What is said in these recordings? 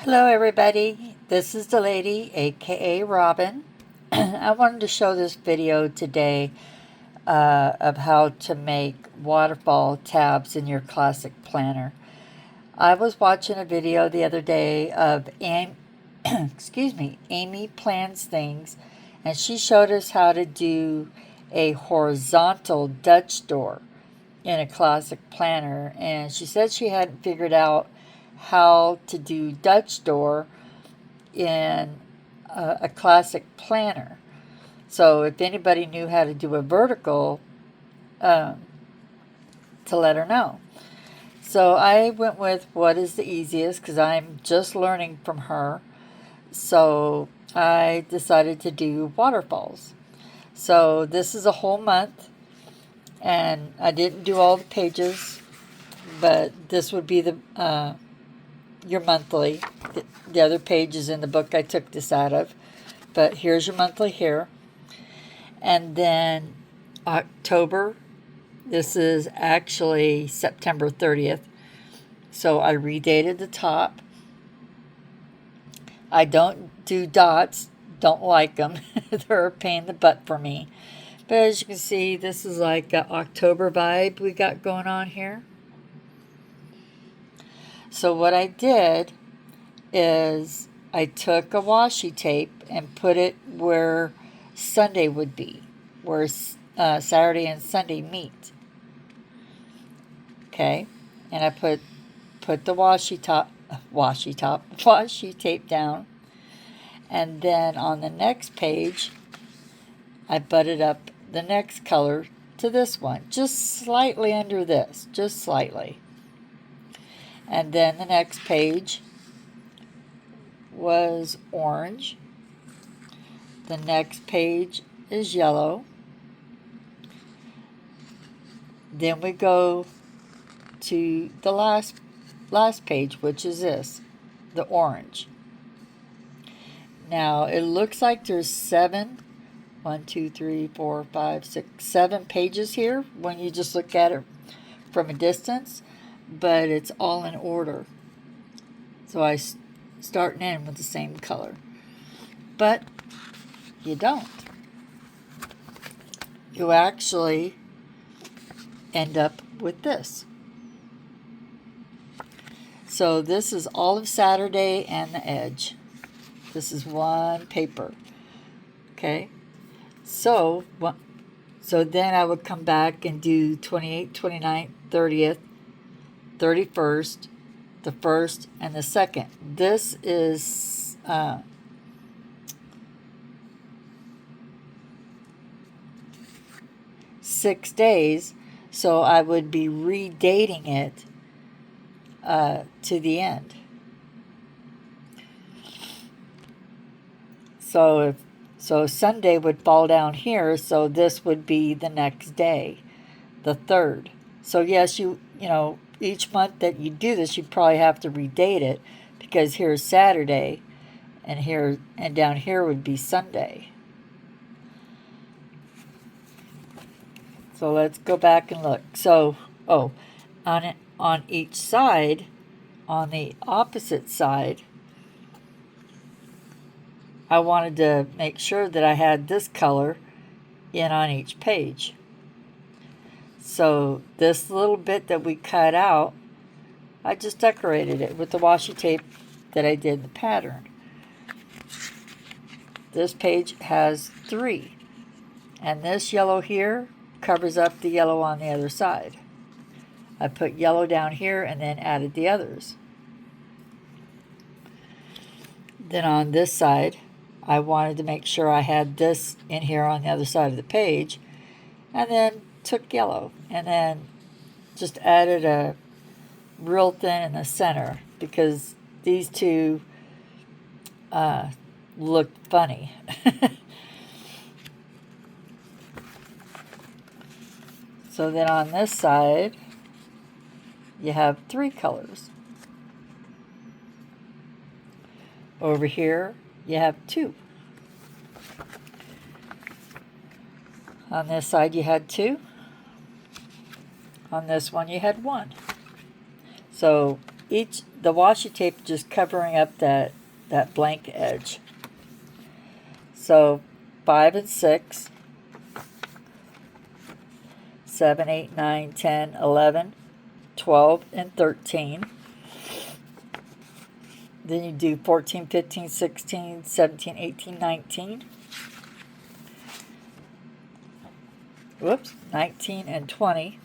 Hello, everybody. This is the lady, aka Robin. I wanted to show this video today of how to make waterfall tabs in your classic planner. I was watching a video the other day of Amy Plans Things, and she showed us how to do a horizontal Dutch door in a classic planner, and she said she hadn't figured out how to do Dutch door in a classic planner. So if anybody knew how to do a vertical, um, to let her know. So I went with what is the easiest because I'm just learning from her. So I decided to do waterfalls. So this is a whole month, and I didn't do all the pages, but this would be the your monthly. The other pages in the book I took this out of, but here's your monthly here. And then October, this is actually September 30th. So I redated the top. I don't do dots, don't like them. They're a pain in the butt for me. But as you can see, this is like an October vibe we got going on here. So what I did is I took a washi tape and put it where Sunday would be, where Saturday and Sunday meet. Okay, and I put the washi tape down, and then on the next page, I butted up the next color to this one, just slightly under this, just slightly. And then the next page was orange. The next page is yellow. Then we go to the last page, which is this, the orange. Now it looks like there's 7 pages here when you just look at it from a distance, but it's all in order. So I start and end with the same color. But you don't. You actually end up with this. So this is all of Saturday and the edge. This is one paper. Okay? So then I would come back and do 28th, 29th, 30th, 31st, the 1st, and the 2nd. This is 6 days, so I would be redating it to the end. So Sunday would fall down here, so this would be the next day, the 3rd. So yes, you know, each month that you do this, you probably have to redate it, because here's Saturday, and down here would be Sunday. So let's go back and look. So, on each side, on the opposite side, I wanted to make sure that I had this color in on each page. So this little bit that we cut out, I just decorated it with the washi tape that I did the pattern. This page has 3, and this yellow here covers up the yellow on the other side. I put yellow down here and then added the others. Then on this side, I wanted to make sure I had this in here on the other side of the page, and then took yellow and then just added a real thin in the center, because these two look funny. So then on this side, you have 3 colors. Over here, you have 2. On this side, you had 2. On this one, you had 1. So the washi tape just covering up that blank edge. So 5 and 6, 7, 8, 9, 10, 11, 12, and 13. Then you do 14, 15, 16, 17, 18, 19. Whoops, 19 and 20.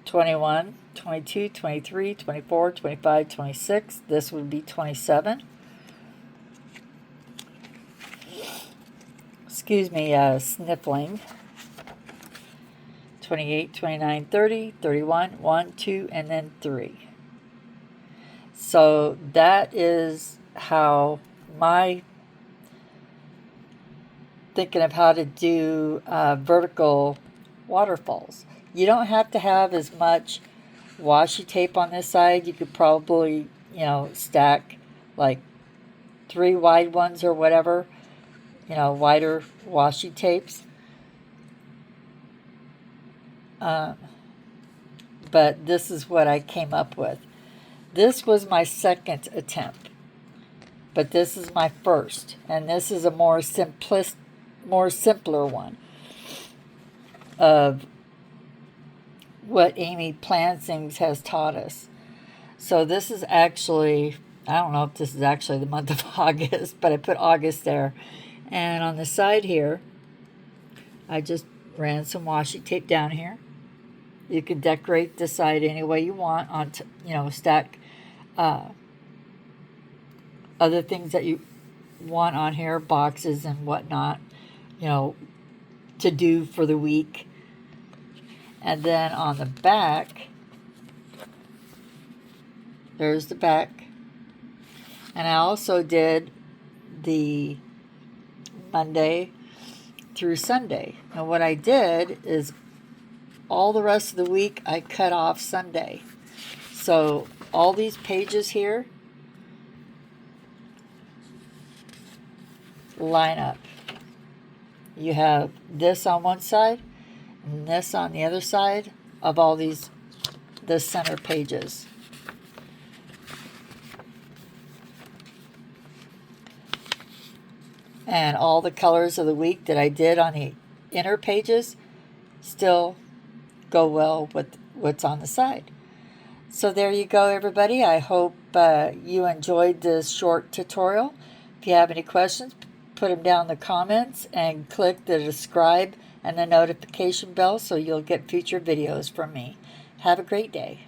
21, 22, 23, 24, 25, 26. This would be 27. Excuse me, sniffling. 28, 29, 30, 31, 1, 2, and then 3. So that is how my thinking of how to do vertical waterfalls. You don't have to have as much washi tape on this side. You could probably, stack like 3 wide ones or whatever, wider washi tapes. But this is what I came up with. This was my second attempt, but this is my first, and this is a more simpler one of what Amy Plansings has taught us. So this is actually, I don't know if this is actually the month of August, but I put August there. And on the side here, I just ran some washi tape down here. You can decorate the side any way you want on, stack other things that you want on here, boxes and whatnot, to do for the week. And then on the back, there's the back. And I also did the Monday through Sunday. And what I did is all the rest of the week I cut off Sunday. So all these pages here line up. You have this on one side and this on the other side of all the center pages. And all the colors of the week that I did on the inner pages still go well with what's on the side. So there you go, everybody. I hope you enjoyed this short tutorial. If you have any questions, put them down in the comments and click the subscribe and the notification bell so you'll get future videos from me. Have a great day.